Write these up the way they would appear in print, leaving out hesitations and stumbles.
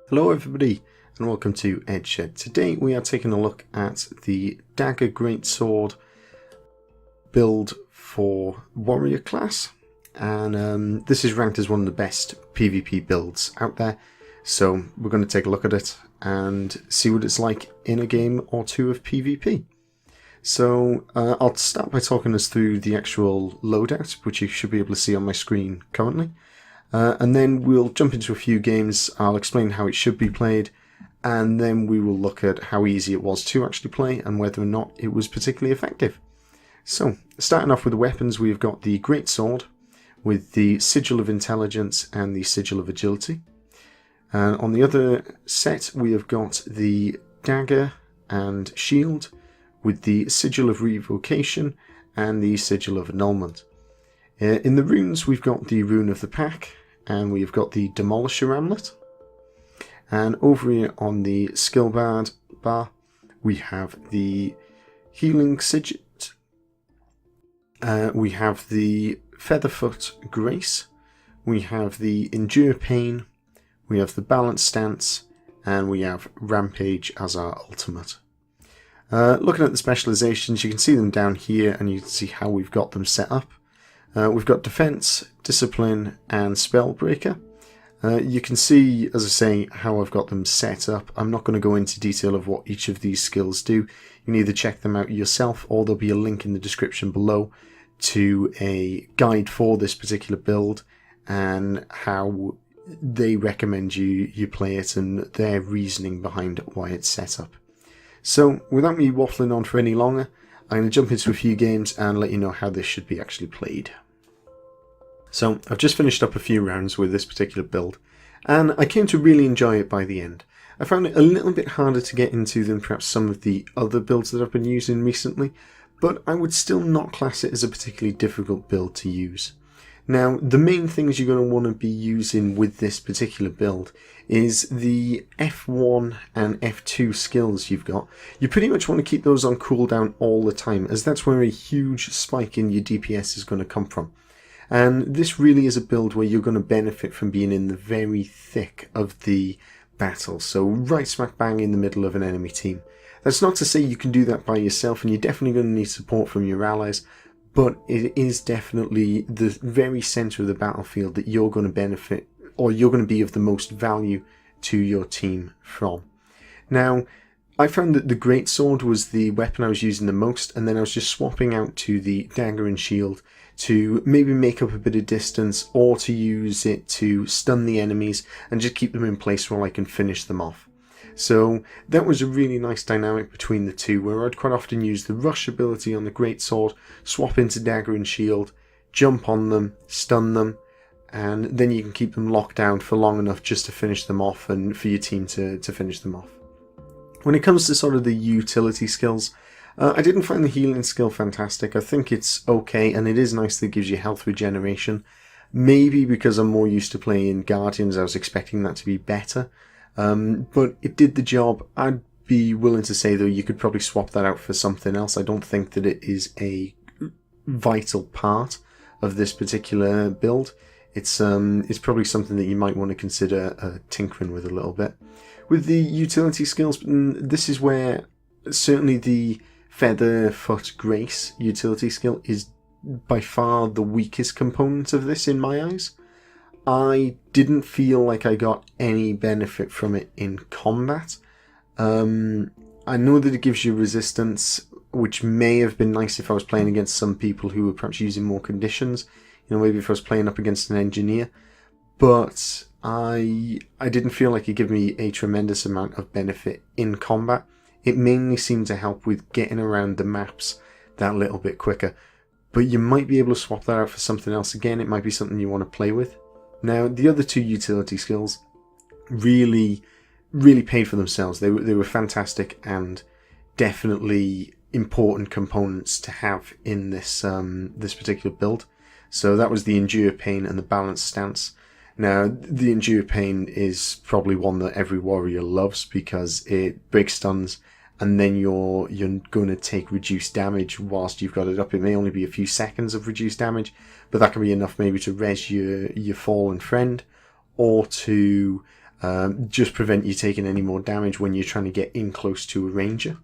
Hello everybody and welcome to Edshed. Today we are taking a look at the Dagger Greatsword build for Warrior class, and this is ranked as one of the best PvP builds out there, so we're going to take a look at it and see what it's like in a game or two of PvP. So I'll start by talking us through the actual loadout, which you should be able to see on my screen currently. And then we'll jump into a few games. I'll explain how it should be played, and then we will look at how easy it was to actually play and whether or not it was particularly effective. So, starting off with the weapons, we've got the Greatsword with the Sigil of Intelligence and the Sigil of Agility. And on the other set, we have got the Dagger and Shield with the Sigil of Revocation and the Sigil of Annulment. In the runes, we've got the Rune of the Pack, and we've got the Demolisher Amulet. And over here on the skill bar, we have the Healing Sigil. We have the Featherfoot Grace. We have the Endure Pain. We have the Balance Stance, and we have Rampage as our ultimate. Looking at the specializations, you can see them down here, and you can see how we've got them set up. We've got Defense, Discipline, and Spellbreaker. You can see, as I say, how I've got them set up. I'm not going to go into detail of what each of these skills do. You can either check them out yourself, or there'll be a link in the description below to a guide for this particular build and how they recommend you play it and their reasoning behind why it's set up. So, without me waffling on for any longer, I'm going to jump into a few games and let you know how this should be actually played. So, I've just finished up a few rounds with this particular build, and I came to really enjoy it by the end. I found it a little bit harder to get into than perhaps some of the other builds that I've been using recently, but I would still not class it as a particularly difficult build to use. Now, the main things you're going to want to be using with this particular build is the F1 and F2 skills you've got. You pretty much want to keep those on cooldown all the time, as that's where a huge spike in your DPS is going to come from. And this really is a build where you're going to benefit from being in the very thick of the battle, so right smack bang in the middle of an enemy team. That's not to say you can do that by yourself, and you're definitely going to need support from your allies, but it is definitely the very centre of the battlefield that you're going to benefit, or you're going to be of the most value to your team from. Now, I found that the Greatsword was the weapon I was using the most, and then I was just swapping out to the Dagger and Shield to maybe make up a bit of distance, or to use it to stun the enemies and just keep them in place while I can finish them off. So that was a really nice dynamic between the two, where I'd quite often use the rush ability on the Greatsword, swap into Dagger and Shield, jump on them, stun them, and then you can keep them locked down for long enough just to finish them off and for your team to finish them off. When it comes to sort of the utility skills, I didn't find the healing skill fantastic. I think it's okay, and it is nice that it gives you health regeneration. Maybe because I'm more used to playing Guardians, I was expecting that to be better. But it did the job. I'd be willing to say, though, you could probably swap that out for something else. I don't think that it is a vital part of this particular build. It's probably something that you might want to consider tinkering with a little bit. With the utility skills, this is where certainly the Featherfoot Grace utility skill is by far the weakest component of this in my eyes. I didn't feel like I got any benefit from it in combat. I know that it gives you resistance, which may have been nice if I was playing against some people who were perhaps using more conditions. You know, maybe if I was playing up against an engineer. But I didn't feel like it gave me a tremendous amount of benefit in combat. It mainly seemed to help with getting around the maps that little bit quicker. But you might be able to swap that out for something else. Again, it might be something you want to play with. Now, the other two utility skills really paid for themselves. They were fantastic and definitely important components to have in this this particular build. So that was the Endure Pain and the Balance Stance. Now, the Endure Pain is probably one that every warrior loves because it breaks stuns, and then you're going to take reduced damage whilst you've got it up. It may only be a few seconds of reduced damage, but that can be enough maybe to res your fallen friend, or to just prevent you taking any more damage when you're trying to get in close to a ranger.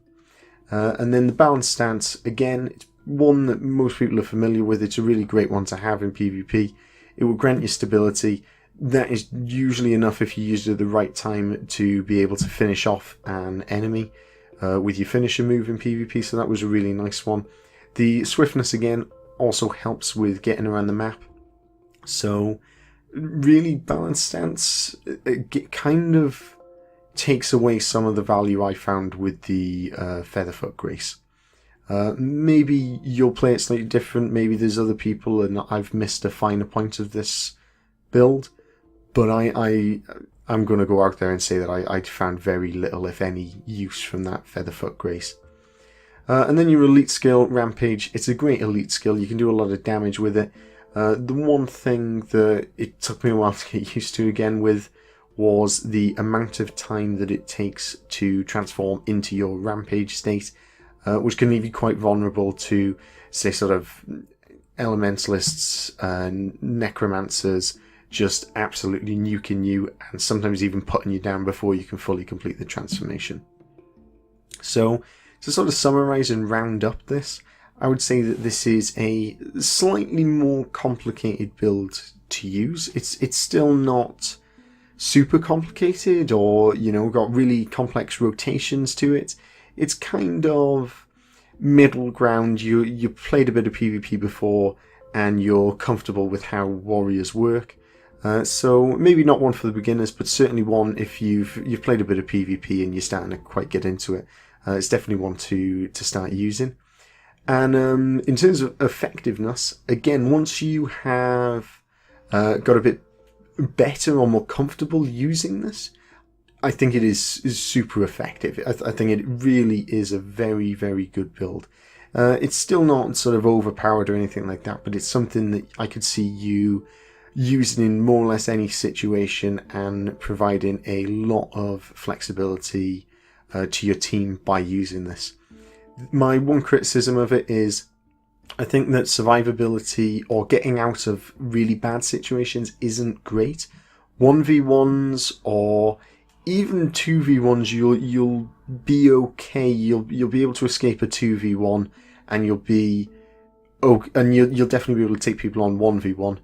And then the balanced stance, again, it's one that most people are familiar with. It's a really great one to have in PvP. It will grant you stability. That is usually enough if you use it at the right time to be able to finish off an enemy with your finisher move in PvP, so that was a really nice one. The swiftness, again, also helps with getting around the map. So, really balanced stance, it kind of takes away some of the value I found with the Featherfoot Grace. Maybe you'll play it slightly different, maybe there's other people and I've missed a finer point of this build, but I'm going to go out there and say that I found very little, if any, use from that Featherfoot Grace. And then your elite skill, Rampage. It's a great elite skill, you can do a lot of damage with it. The one thing that it took me a while to get used to again with was the amount of time that it takes to transform into your Rampage state, which can leave you quite vulnerable to, say, sort of elementalists and necromancers just absolutely nuking you and sometimes even putting you down before you can fully complete the transformation. So, to sort of summarize and round up this, I would say that this is a slightly more complicated build to use. It's still not super complicated or, you know, got really complex rotations to it. It's kind of middle ground. You played a bit of PvP before and you're comfortable with how warriors work. So maybe not one for the beginners, but certainly one if you've played a bit of PvP and you're starting to quite get into it. It's definitely one to start using. And in terms of effectiveness, again, once you have got a bit better or more comfortable using this, I think it is super effective. I think it really is a very, very good build. It's still not sort of overpowered or anything like that, but it's something that I could see you using in more or less any situation and providing a lot of flexibility to your team by using this. My one criticism of it is I think that survivability or getting out of really bad situations isn't great. 1v1s or even 2v1s, you'll be okay. You'll be able to escape a 2v1 and you'll definitely be able to take people on 1v1.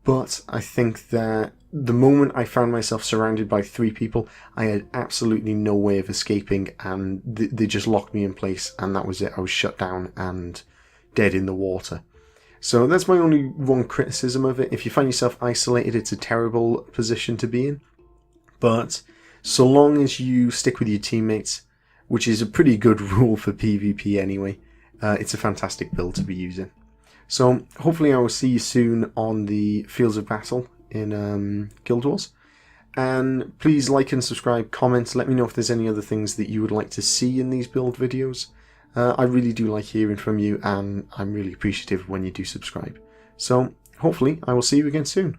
But I think that the moment I found myself surrounded by 3 people, I had absolutely no way of escaping, and they just locked me in place, and that was it. I was shut down and dead in the water. So that's my only one criticism of it. If you find yourself isolated, it's a terrible position to be in. But so long as you stick with your teammates, which is a pretty good rule for PvP anyway, it's a fantastic build to be using. So hopefully I will see you soon on the fields of battle in Guild Wars. And please like and subscribe, comment, let me know if there's any other things that you would like to see in these build videos. I really do like hearing from you, and I'm really appreciative when you do subscribe. So hopefully I will see you again soon.